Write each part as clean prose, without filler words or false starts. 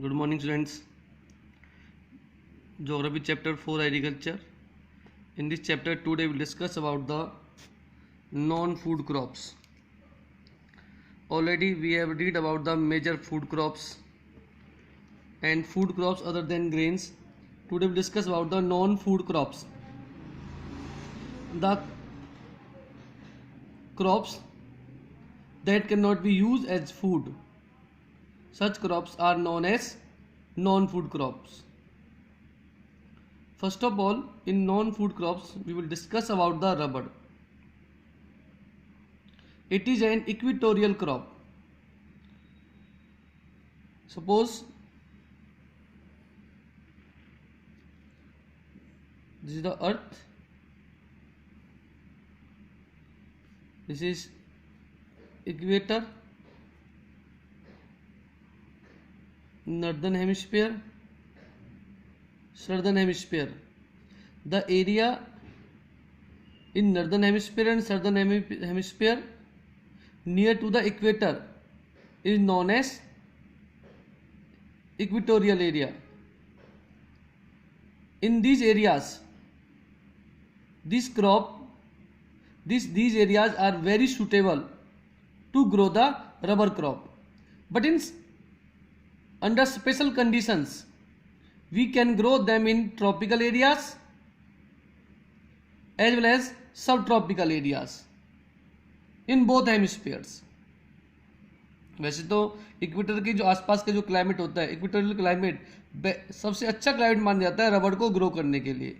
Good morning, students. Geography chapter 4 agriculture. In this chapter today we'll discuss about the non-food crops. Already we have read about the major food crops and food crops other than grains. Today we'll discuss about the non-food crops. The crops that cannot be used as food. Such crops are known as non-food crops. First of all, in non-food crops, we will discuss about the rubber. It is an equatorial crop. Suppose this is the earth. This is equator, northern hemisphere, southern hemisphere. The area in northern hemisphere and southern hemisphere near to the equator is known as equatorial area. In these areas, these areas are very suitable to grow the rubber crop. But under special conditions, we can grow them in tropical areas as well as subtropical areas in both hemispheres. वैसे तो equator के जो आसपास का जो climate होता है, equatorial climate सबसे अच्छा क्लाइमेट माना जाता है रबड़ को ग्रो करने के लिए,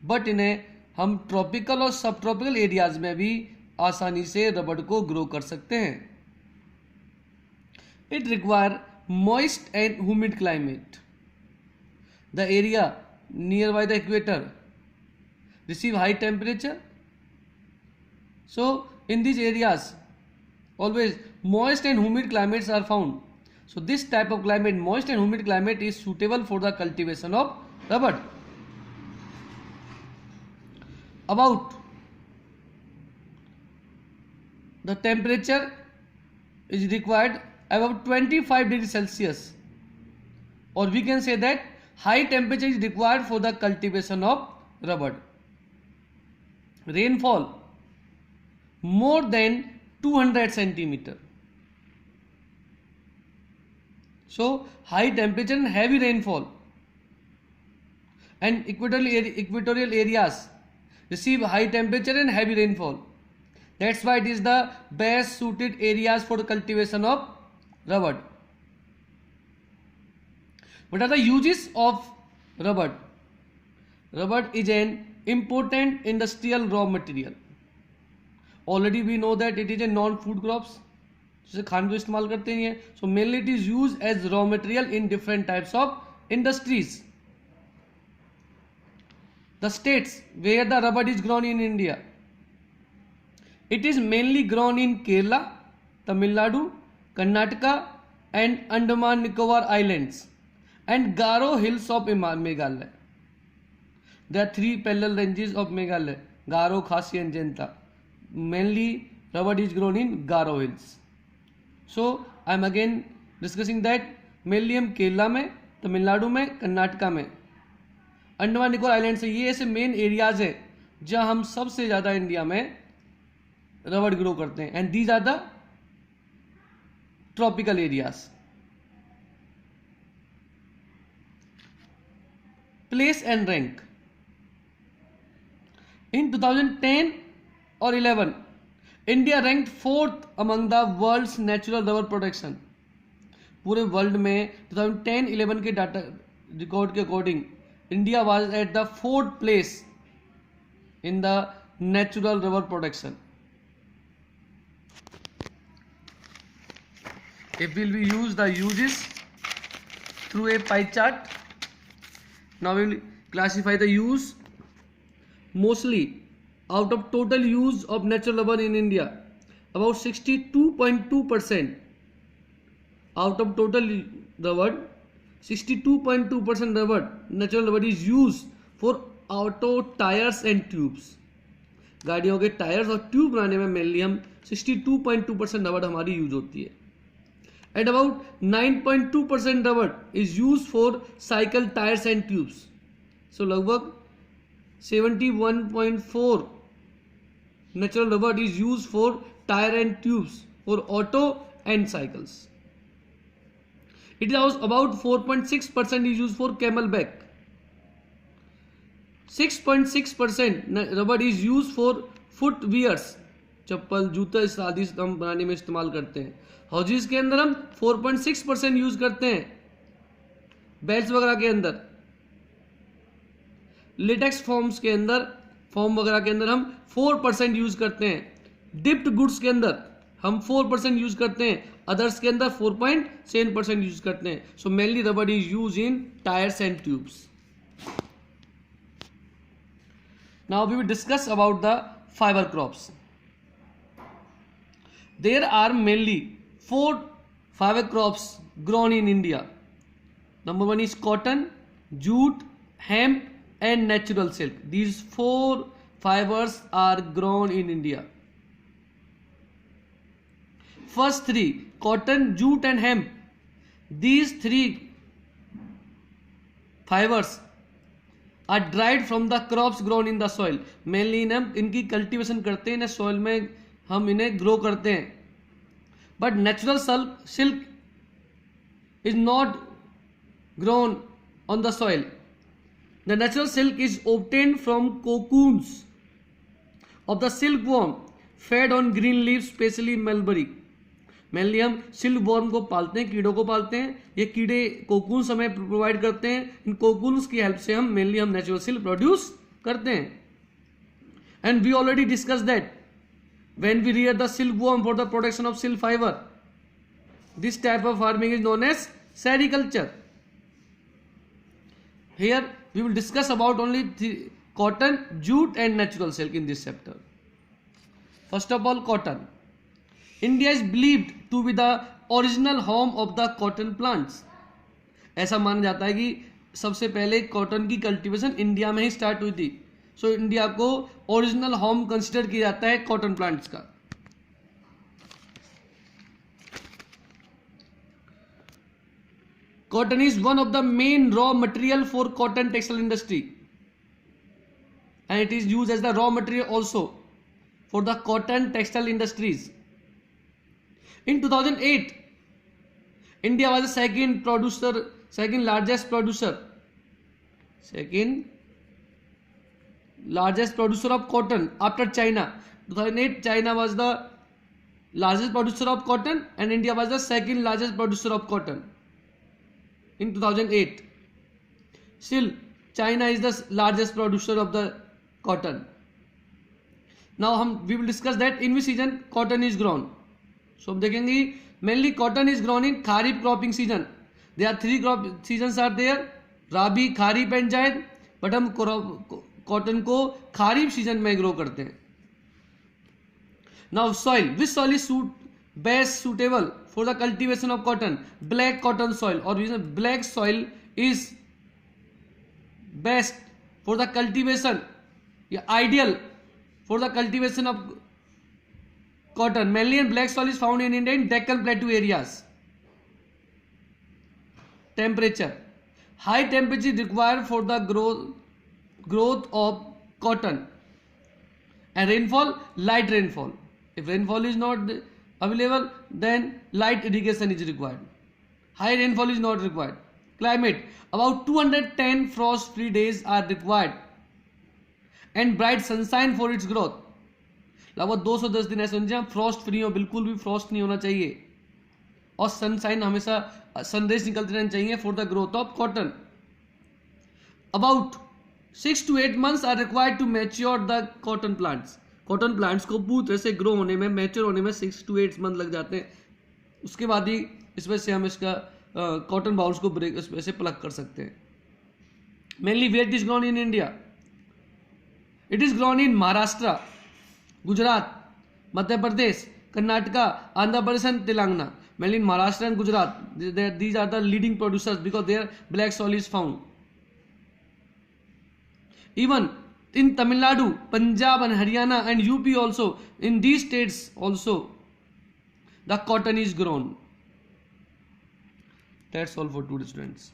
बट इन्हें हम ट्रॉपिकल और सब ट्रॉपिकल एरियाज में भी आसानी से रबड़ को ग्रो कर सकते हैं. It require moist and humid climate. The area nearby the equator receive high temperature. So in these areas always moist and humid climates are found. So this type of climate, moist and humid climate, is suitable for the cultivation of rubber. About the temperature is required about 25 degrees Celsius, or we can say that high temperature is required for the cultivation of rubber. Rainfall more than 200 centimeter. So high temperature and heavy rainfall, and equatorial areas receive high temperature and heavy rainfall. That's why it is the best suited areas for the cultivation of rubber. What are the uses of rubber? Rubber is an important industrial raw material. Already we know that it is a non-food crops. जिसे खाने को इस्तेमाल करते हैं. So mainly it is used as raw material in different types of industries. The states where the rubber is grown in India. It is mainly grown in Kerala, Tamil Nadu, Karnataka and Andaman Nicobar Islands and Garo Hills of Meghalaya. There are three parallel ranges of Meghalaya: Garo, Khasi and Jenta. Mainly rubber is grown in Garo Hills. So I am again discussing that mainly हम केरला में, तमिलनाडु में, कर्नाटका में, Andaman Nicobar island से, ये ऐसे main areas है जहाँ हम सबसे ज़्यादा इंडिया में रबड़ ग्रो करते हैं. And these are the tropical areas. Place and rank. In 2010 or 11, India ranked 4th among the world's natural rubber production. पूरे वर्ल्ड में 2010-11 के डाटा रिकॉर्ड के according India was at the 4th place in the natural rubber production. If we will use the uses through a pie chart, now we will classify the use. Mostly out of total use of natural rubber in India, about 62.2% out of total rubber, 62.2% rubber, natural rubber is used for auto tires and tubes. गाड़ियों के tyres और tube बनाने में mainly हम 62.2% रबड़ हमारी use होती है. and about 9.2% rubber is used for cycle tires and tubes. So लगभग 71.4 natural rubber is used for tire and tubes for auto and cycles. It is about 4.6% is used for camelback. 6.6% rubber is used for footwears, चप्पल जूता आदि हम बनाने में इस्तेमाल करते हैं. Houses के अंदर हम 4.6% यूज करते हैं, बेल्ट वगैरह के अंदर. लेटेक्स फॉर्म वगैरह के अंदर हम 4% यूज करते हैं. डिप्ड गुड्स के अंदर हम 4% यूज करते हैं. अदर्स के अंदर 4.7% यूज करते हैं. So mainly rubber is use in tyres and tubes. Now we will discuss about the fibre crops. There are mainly 4 fiber crops grown in India. Number 1 is cotton, jute, hemp and natural silk. These 4 fibers are grown in India. First 3, cotton, jute and hemp. These 3 fibers are derived from the crops grown in the soil. Mainly इनकी cultivation करते हैं, soil में हम इन्हें grow करते हैं. But natural silk is not grown on the soil. The natural silk is obtained from cocoons of the silk worm fade on green leave, specially mulberry. Mainly हम silk worm को पालते हैं, कीड़ों को पालते हैं. ये कीड़े कोकून्स हमें प्रोवाइड करते हैं. इन कोकून्स की हेल्प से हम नेचुरल सिल्क प्रोड्यूस करते हैं. And we already discuss that when we rear the silkworm for the production of silk fiber. This type of farming is known as sericulture. Here we will discuss about only cotton, jute and natural silk in this chapter. First of all, cotton. India is believed to be the original home of the cotton plants. ऐसा माना जाता है कि सबसे पहले cotton की cultivation India में ही start हुई थी. सो इंडिया को ओरिजिनल होम कंसिडर किया जाता है कॉटन प्लांट्स का. Cotton is one of the main raw material for cotton textile industry and it is use as the raw material also for the cotton textile industries. In 2008 India was the second largest producer of cotton after China. 2008 China was the largest producer of cotton and India was the second largest producer of cotton in 2008. Still China is the largest producer of the cotton. Now we will discuss that in which season cotton is grown. So हम देखेंगे mainly cotton is grown in kharif cropping season. There are 3 crop seasons are there, rabi, kharif and zaid. But हम cotton को kharif season में grow करते हैं. Now soil, which soil is best suitable for the cultivation of cotton? Black cotton soil. और black soil is best for the cultivation या ideal for the cultivation of cotton. Mainly and black soil is found in India in Deccan plateau areas. Temperature, high temperature required for the growth of cotton, and rainfall, light rainfall. If rainfall is not available, then light irrigation is required. High rainfall is not required. Climate, about 210 frost free days are required and bright sunshine for its growth. लगभग 210 दिन ऐसे होने Frost free हो, बिल्कुल भी Frost नहीं होना चाहिए, और सनशाइन हमेशा सनरेज निकलते रहना चाहिए for the growth of cotton. About 6 to 8 months are required to mature the cotton plants. Cotton plants को पूरी तरह से ग्रो होने में, मैच्योर होने में 6 to 8 मंथ लग जाते हैं. उसके बाद ही इसमें से हम इसका कॉटन बाउल्स को ब्रेक इसमें से प्लग कर सकते हैं. Mainly where it is grown in India? It is grown in Maharashtra, Gujarat, Madhya Pradesh, Karnataka, Andhra Pradesh and Telangana. Mainly in Maharashtra and Gujarat. These are the leading producers because there black soil is found. Even in Tamil Nadu, Punjab and Haryana and UP also, in these states also the cotton is grown. That's all for today, students.